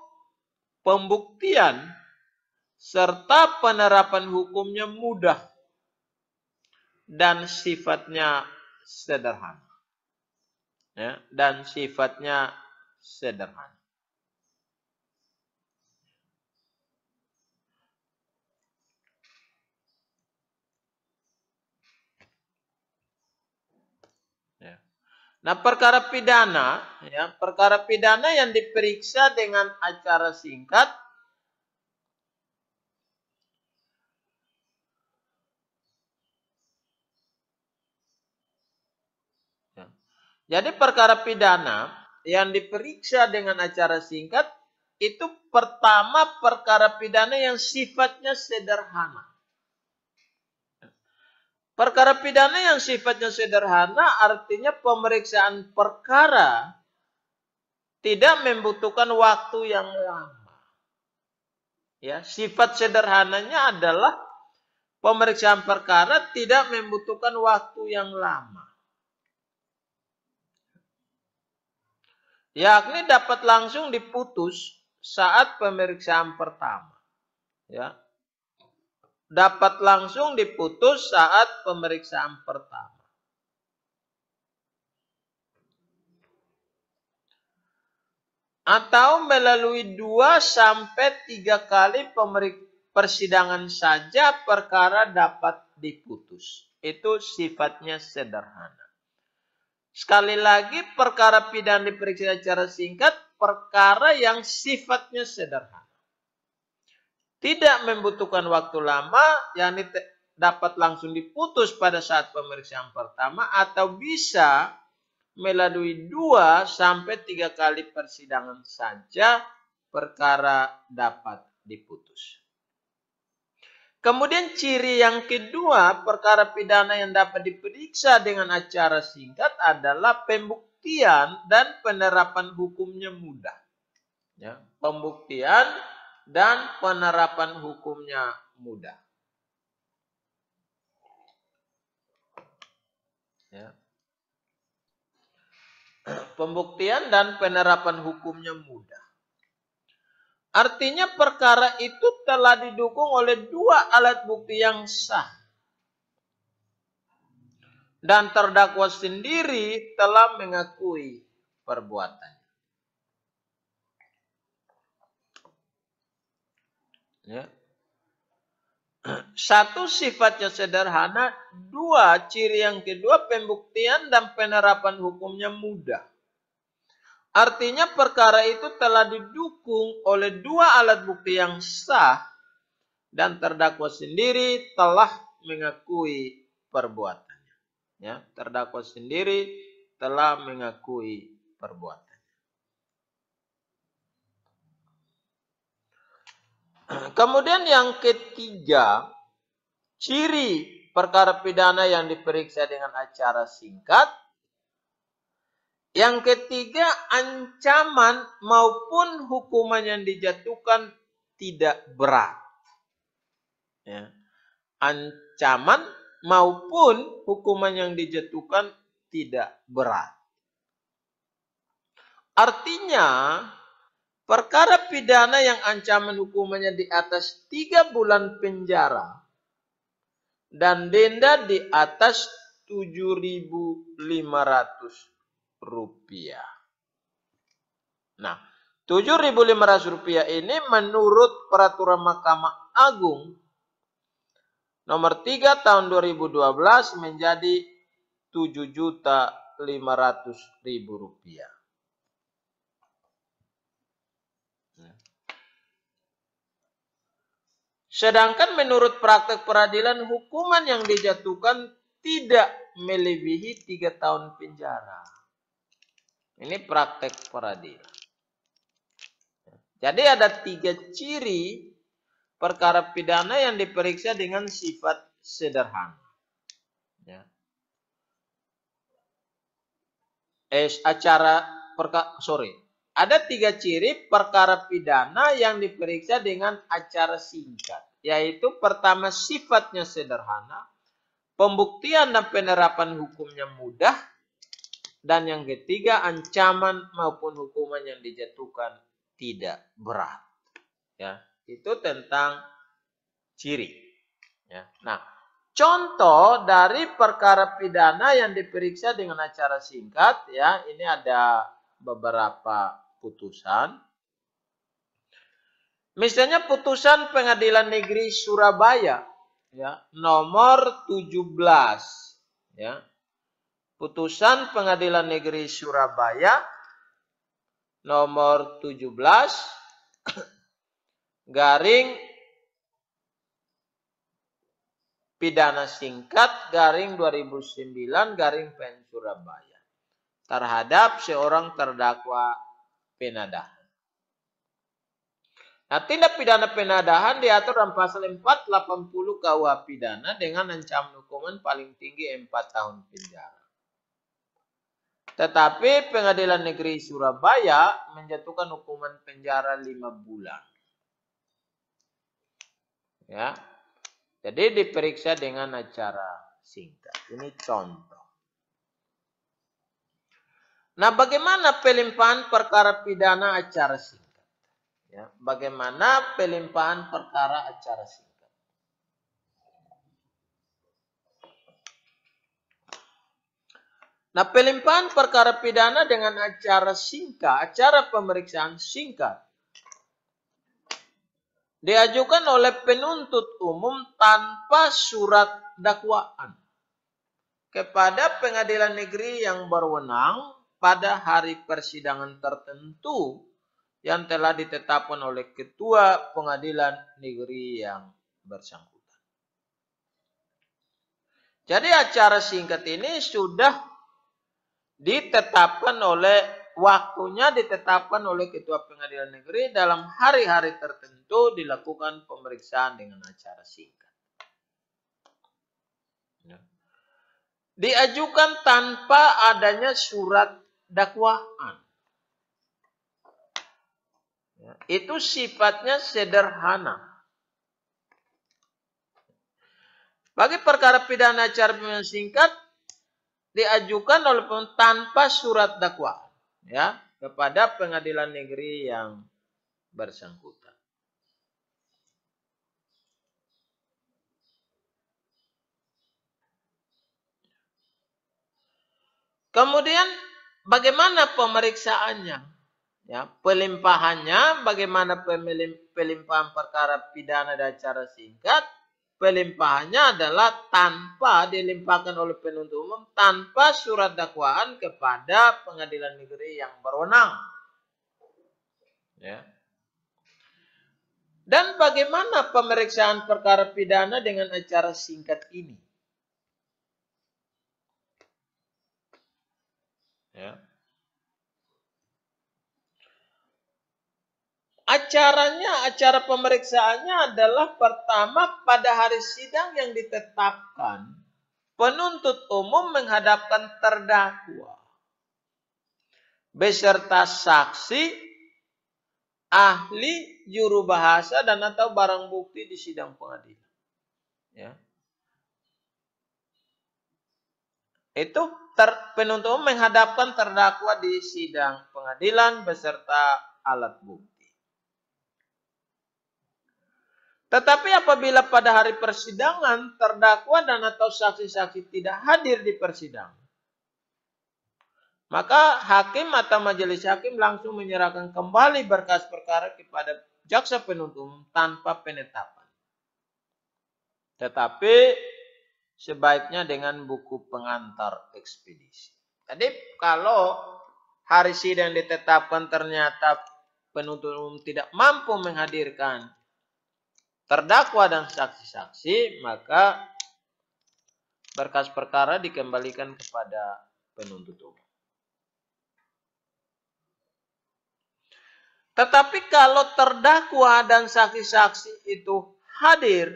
pembuktian serta penerapan hukumnya mudah dan sifatnya sederhana. Ya, dan sifatnya sederhana. Ya. Nah, perkara pidana, ya, perkara pidana yang diperiksa dengan acara singkat ya. Jadi perkara pidana yang diperiksa dengan acara singkat itu pertama perkara pidana yang sifatnya sederhana. Perkara pidana yang sifatnya sederhana artinya pemeriksaan perkara tidak membutuhkan waktu yang lama. Ya, sifat sederhananya adalah pemeriksaan perkara tidak membutuhkan waktu yang lama. Yakni dapat langsung diputus saat pemeriksaan pertama. Ya. Dapat langsung diputus saat pemeriksaan pertama. Atau melalui 2 sampai 3 kali persidangan saja perkara dapat diputus. Itu sifatnya sederhana. Sekali lagi, perkara pidana diperiksa secara singkat, perkara yang sifatnya sederhana. Tidak membutuhkan waktu lama, yang dapat langsung diputus pada saat pemeriksaan pertama, atau bisa melalui 2 sampai 3 kali persidangan saja perkara dapat diputus. Kemudian ciri yang kedua, perkara pidana yang dapat diperiksa dengan acara singkat adalah pembuktian dan penerapan hukumnya mudah. Ya, pembuktian dan penerapan hukumnya mudah. Ya. Pembuktian dan penerapan hukumnya mudah. Artinya perkara itu telah didukung oleh dua alat bukti yang sah. Dan terdakwa sendiri telah mengakui perbuatannya. Ya. Satu, sifatnya sederhana. Dua, ciri yang kedua, pembuktian dan penerapan hukumnya mudah. Artinya perkara itu telah didukung oleh dua alat bukti yang sah dan terdakwa sendiri telah mengakui perbuatannya. Ya, terdakwa sendiri telah mengakui perbuatannya. Kemudian yang ketiga, ciri perkara pidana yang diperiksa dengan acara singkat. Yang ketiga, ancaman maupun hukuman yang dijatuhkan tidak berat. Ya. Ancaman maupun hukuman yang dijatuhkan tidak berat. Artinya, perkara pidana yang ancaman hukumannya di atas 3 bulan penjara dan denda di atas Rp7.500. Nah, Rp7.500 ini menurut peraturan Mahkamah Agung nomor 3 tahun 2012 menjadi Rp7.500.000. Sedangkan menurut praktek peradilan, hukuman yang dijatuhkan tidak melebihi 3 tahun penjara. Ini praktek peradilan. Jadi ada 3 ciri perkara pidana yang diperiksa dengan sifat sederhana. Ya. Ada 3 ciri perkara pidana yang diperiksa dengan acara singkat. Yaitu pertama, sifatnya sederhana. Pembuktian dan penerapan hukumnya mudah. Dan yang ketiga, ancaman maupun hukuman yang dijatuhkan tidak berat. Ya, itu tentang ciri. Ya. Nah, contoh dari perkara pidana yang diperiksa dengan acara singkat, ya, ini ada beberapa putusan. Misalnya putusan Pengadilan Negeri Surabaya, ya, nomor 17, ya. Putusan Pengadilan Negeri Surabaya nomor 17 garing pidana singkat garing 2009 garing PN Surabaya terhadap seorang terdakwa penadahan. Nah, tindak pidana penadahan diatur dalam pasal 480 KUH pidana dengan ancaman hukuman paling tinggi 4 tahun penjara. Tetapi Pengadilan Negeri Surabaya menjatuhkan hukuman penjara 5 bulan. Ya. Jadi diperiksa dengan acara singkat. Ini contoh. Nah, bagaimana pelimpahan perkara pidana acara singkat? Ya, bagaimana pelimpahan perkara acara singkat? Nah, pelimpahan perkara pidana dengan acara singkat, acara pemeriksaan singkat, diajukan oleh penuntut umum tanpa surat dakwaan kepada pengadilan negeri yang berwenang pada hari persidangan tertentu yang telah ditetapkan oleh ketua pengadilan negeri yang bersangkutan. Jadi acara singkat ini sudah ditetapkan waktunya ditetapkan oleh ketua pengadilan negeri dalam hari-hari tertentu dilakukan pemeriksaan dengan acara singkat. Ya. Diajukan tanpa adanya surat dakwaan. Ya. Itu sifatnya sederhana. Bagi perkara pidana acara pemilihan singkat diajukan oleh tanpa surat dakwaan, ya, kepada pengadilan negeri yang bersangkutan. Kemudian bagaimana pemeriksaannya? Ya, pelimpahannya bagaimana pelimpahan perkara pidana dan acara singkat? Pelimpahannya adalah tanpa dilimpahkan oleh penuntut umum tanpa surat dakwaan kepada pengadilan negeri yang berwenang. Ya. Dan bagaimana pemeriksaan perkara pidana dengan acara singkat ini? Ya. Acara pemeriksaannya adalah pertama pada hari sidang yang ditetapkan, penuntut umum menghadapkan terdakwa beserta saksi, ahli, juru bahasa, dan atau barang bukti di sidang pengadilan. Ya. Itu penuntut umum menghadapkan terdakwa di sidang pengadilan beserta alat bukti. Tetapi apabila pada hari persidangan terdakwa dan atau saksi-saksi tidak hadir di persidangan, maka hakim atau majelis hakim langsung menyerahkan kembali berkas perkara kepada jaksa penuntut umum tanpa penetapan. Tetapi sebaiknya dengan buku pengantar ekspedisi. Jadi kalau hari sidang ditetapkan ternyata penuntut umum tidak mampu menghadirkan terdakwa dan saksi-saksi, maka berkas perkara dikembalikan kepada penuntut umum. Tetapi kalau terdakwa dan saksi-saksi itu hadir,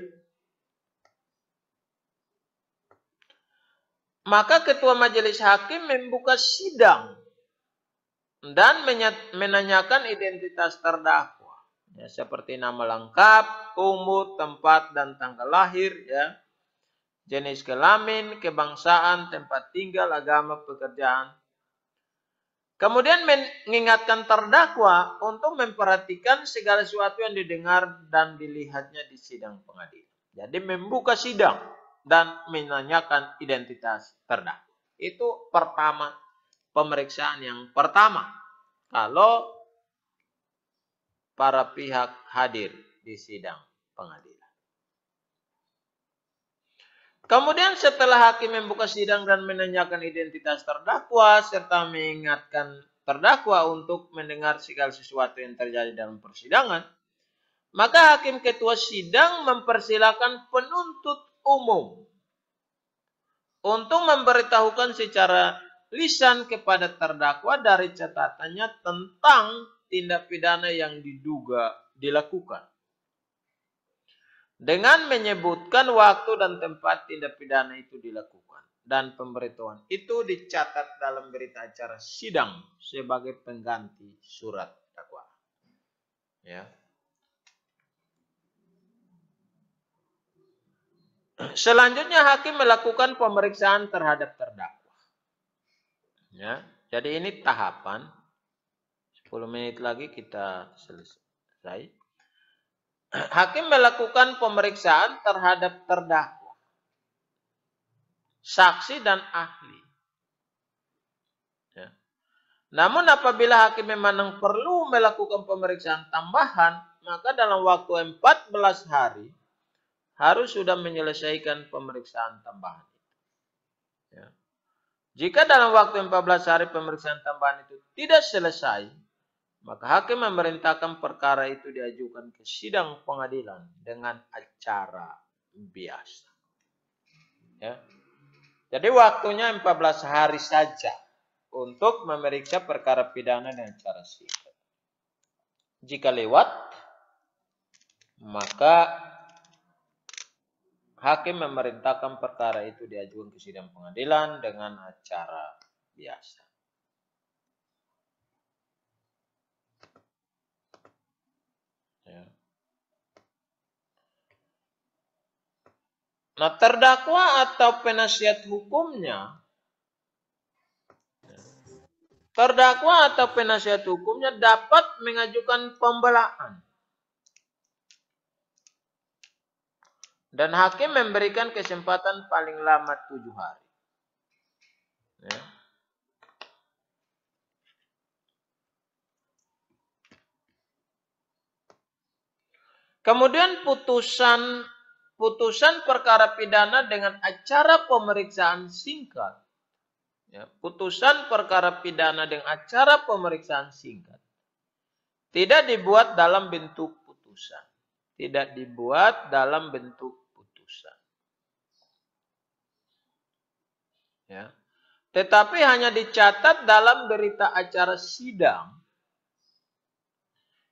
maka ketua majelis hakim membuka sidang dan menanyakan identitas terdakwa. Ya, seperti nama lengkap, umur, tempat, dan tanggal lahir, ya, jenis kelamin, kebangsaan, tempat tinggal, agama, pekerjaan. Kemudian mengingatkan terdakwa untuk memperhatikan segala sesuatu yang didengar dan dilihatnya di sidang pengadilan. Jadi membuka sidang dan menanyakan identitas terdakwa. Itu pertama, pemeriksaan yang pertama. Kalau para pihak hadir di sidang pengadilan. Kemudian setelah hakim membuka sidang dan menanyakan identitas terdakwa serta mengingatkan terdakwa untuk mendengar segala sesuatu yang terjadi dalam persidangan, maka hakim ketua sidang mempersilakan penuntut umum untuk memberitahukan secara lisan kepada terdakwa dari catatannya tentang tindak pidana yang diduga dilakukan. Dengan menyebutkan waktu dan tempat tindak pidana itu dilakukan. Dan pemberitahuan itu dicatat dalam berita acara sidang sebagai pengganti surat dakwaan. Ya. Selanjutnya hakim melakukan pemeriksaan terhadap terdakwa. Ya. Jadi ini tahapan. 10 menit lagi kita selesai. Hakim melakukan pemeriksaan terhadap terdakwa, saksi dan ahli. Ya. Namun apabila hakim memandang perlu melakukan pemeriksaan tambahan, maka dalam waktu 14 hari harus sudah menyelesaikan pemeriksaan tambahan. Ya. Jika dalam waktu 14 hari pemeriksaan tambahan itu tidak selesai, maka hakim memerintahkan perkara itu diajukan ke sidang pengadilan dengan acara biasa. Ya. Jadi waktunya 14 hari saja untuk memeriksa perkara pidana dengan acara singkat. Jika lewat, maka hakim memerintahkan perkara itu diajukan ke sidang pengadilan dengan acara biasa. Ya. Nah, terdakwa atau penasihat hukumnya, dapat mengajukan pembelaan. Dan hakim memberikan kesempatan paling lama 7 hari. Ya. Kemudian putusan perkara pidana dengan acara pemeriksaan singkat. Ya, putusan perkara pidana dengan acara pemeriksaan singkat tidak dibuat dalam bentuk putusan. Tidak dibuat dalam bentuk putusan. Ya. Tetapi hanya dicatat dalam berita acara sidang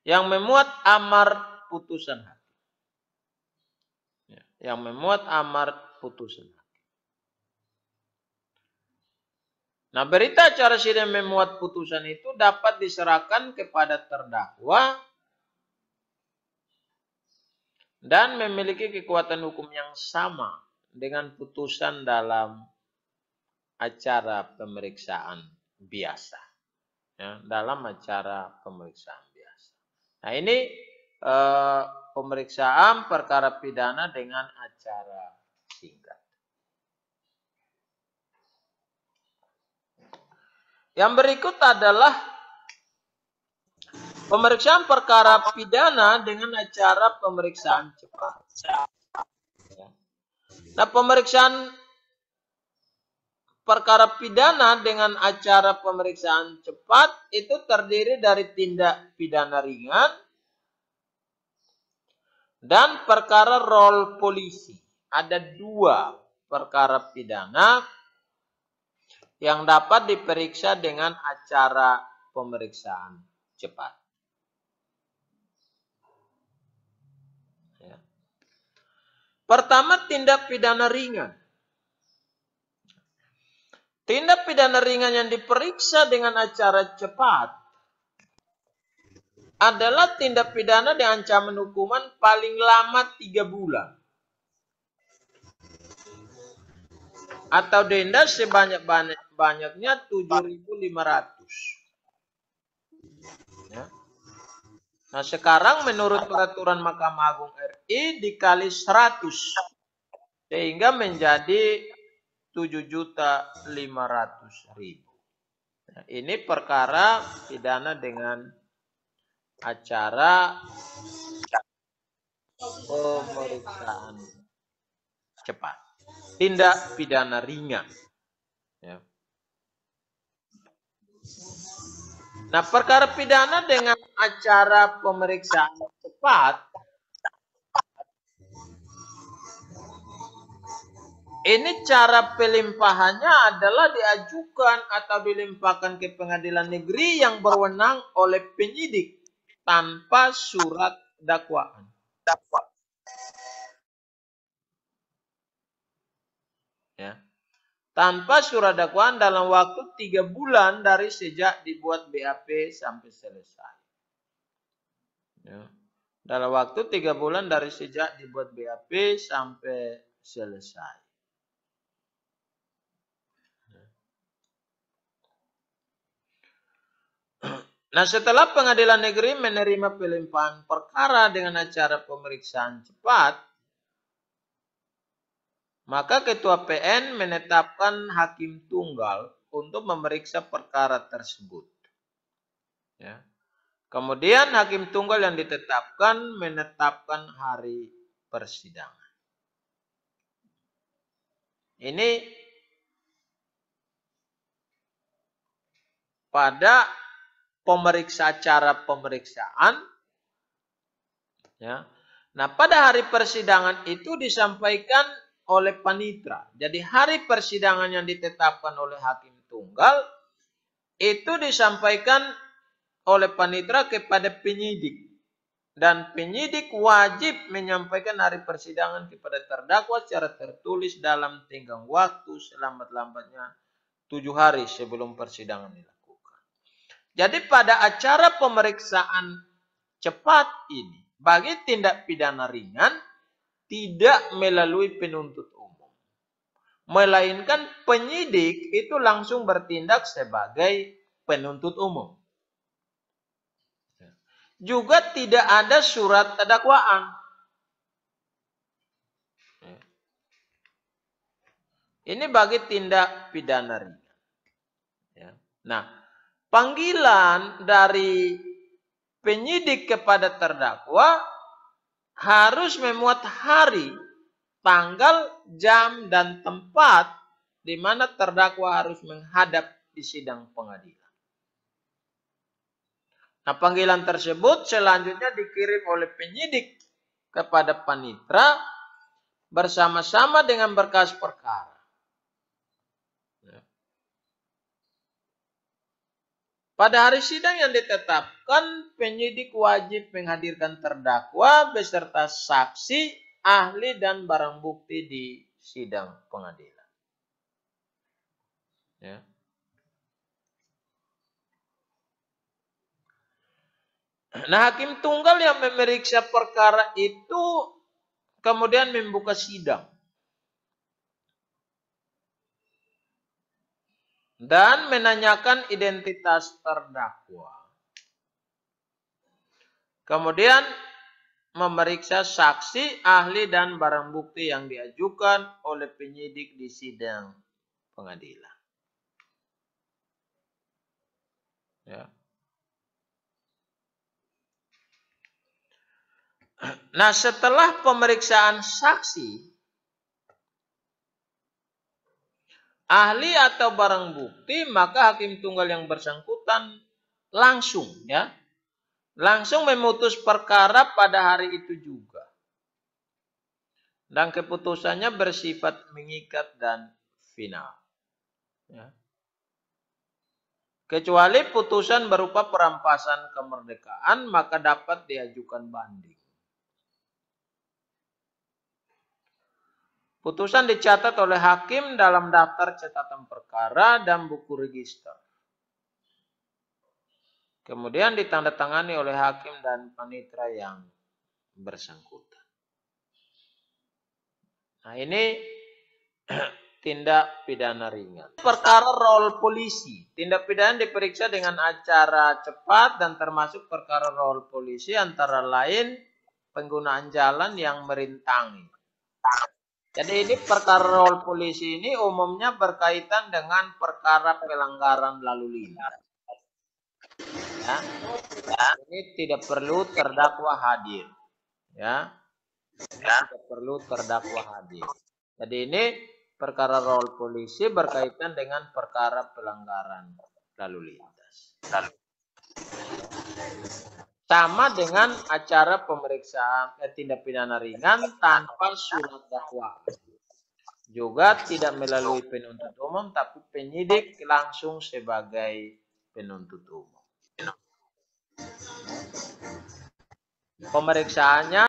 yang memuat amar putusan hakim. Ya, yang memuat amar putusan hakim. Nah, berita acara sidang yang memuat putusan itu dapat diserahkan kepada terdakwa dan memiliki kekuatan hukum yang sama dengan putusan dalam acara pemeriksaan biasa. Ya, dalam acara pemeriksaan biasa. Nah, ini pemeriksaan perkara pidana dengan acara singkat. Yang berikut adalah pemeriksaan perkara pidana dengan acara pemeriksaan cepat. Nah, pemeriksaan perkara pidana dengan acara pemeriksaan cepat itu terdiri dari tindak pidana ringan dan perkara rol polisi. Ada 2 perkara pidana yang dapat diperiksa dengan acara pemeriksaan cepat. Ya. Pertama, tindak pidana ringan. Tindak pidana ringan yang diperiksa dengan acara cepat adalah tindak pidana dengan ancaman hukuman paling lama 3 bulan. Atau denda sebanyak-banyaknya 7.500. Ya. Nah, sekarang menurut peraturan Mahkamah Agung RI dikali 100 sehingga menjadi 7.500.000. Nah, ini perkara pidana dengan acara pemeriksaan cepat. Tindak pidana ringan. Ya. Nah, perkara pidana dengan acara pemeriksaan cepat ini cara pelimpahannya adalah diajukan atau dilimpahkan ke pengadilan negeri yang berwenang oleh penyidik tanpa surat dakwaan. Ya. Tanpa surat dakwaan dalam waktu 3 bulan dari sejak dibuat BAP sampai selesai. Ya. Dalam waktu 3 bulan dari sejak dibuat BAP sampai selesai. Nah, setelah pengadilan negeri menerima pelimpahan perkara dengan acara pemeriksaan cepat, maka ketua PN menetapkan hakim tunggal untuk memeriksa perkara tersebut. Ya. Kemudian hakim tunggal yang ditetapkan menetapkan hari persidangan. Ini pada acara pemeriksaan. Ya. Nah, pada hari persidangan itu disampaikan oleh panitera. Jadi hari persidangan yang ditetapkan oleh hakim tunggal itu disampaikan oleh panitera kepada penyidik. dan penyidik wajib menyampaikan hari persidangan kepada terdakwa secara tertulis dalam tenggang waktu selambat-lambatnya 7 hari sebelum persidangan dilakukan. Jadi pada acara pemeriksaan cepat ini, bagi tindak pidana ringan, tidak melalui penuntut umum. Melainkan penyidik itu langsung bertindak sebagai penuntut umum. Juga tidak ada surat dakwaan. Ini bagi tindak pidana ringan. Nah, panggilan dari penyidik kepada terdakwa harus memuat hari, tanggal, jam, dan tempat di mana terdakwa harus menghadap di sidang pengadilan. Nah, panggilan tersebut selanjutnya dikirim oleh penyidik kepada panitera bersama-sama dengan berkas perkara. Pada hari sidang yang ditetapkan, penyidik wajib menghadirkan terdakwa beserta saksi, ahli, dan barang bukti di sidang pengadilan. Ya. Nah, hakim tunggal yang memeriksa perkara itu kemudian membuka sidang dan menanyakan identitas terdakwa. Kemudian memeriksa saksi, ahli, dan barang bukti yang diajukan oleh penyidik di sidang pengadilan. Ya. Nah, setelah pemeriksaan saksi, ahli atau barang bukti, maka hakim tunggal yang bersangkutan langsung memutus perkara pada hari itu juga. Dan keputusannya bersifat mengikat dan final. Ya. Kecuali putusan berupa perampasan kemerdekaan, maka dapat diajukan banding. Putusan dicatat oleh hakim dalam daftar catatan perkara dan buku register. Kemudian ditandatangani oleh hakim dan panitera yang bersangkutan. Nah, ini tindak pidana ringan. Perkara rol polisi. Tindak pidana diperiksa dengan acara cepat dan termasuk perkara rol polisi antara lain penggunaan jalan yang merintangi. Jadi ini perkara rol polisi ini umumnya berkaitan dengan perkara pelanggaran lalu lintas. Ya. Ini tidak perlu terdakwa hadir. Ya. Tidak perlu terdakwa hadir. Jadi ini perkara rol polisi berkaitan dengan perkara pelanggaran lalu lintas. Sama dengan acara pemeriksaan tindak pidana ringan tanpa surat dakwaan. Juga tidak melalui penuntut umum, tapi penyidik langsung sebagai penuntut umum. Pemeriksaannya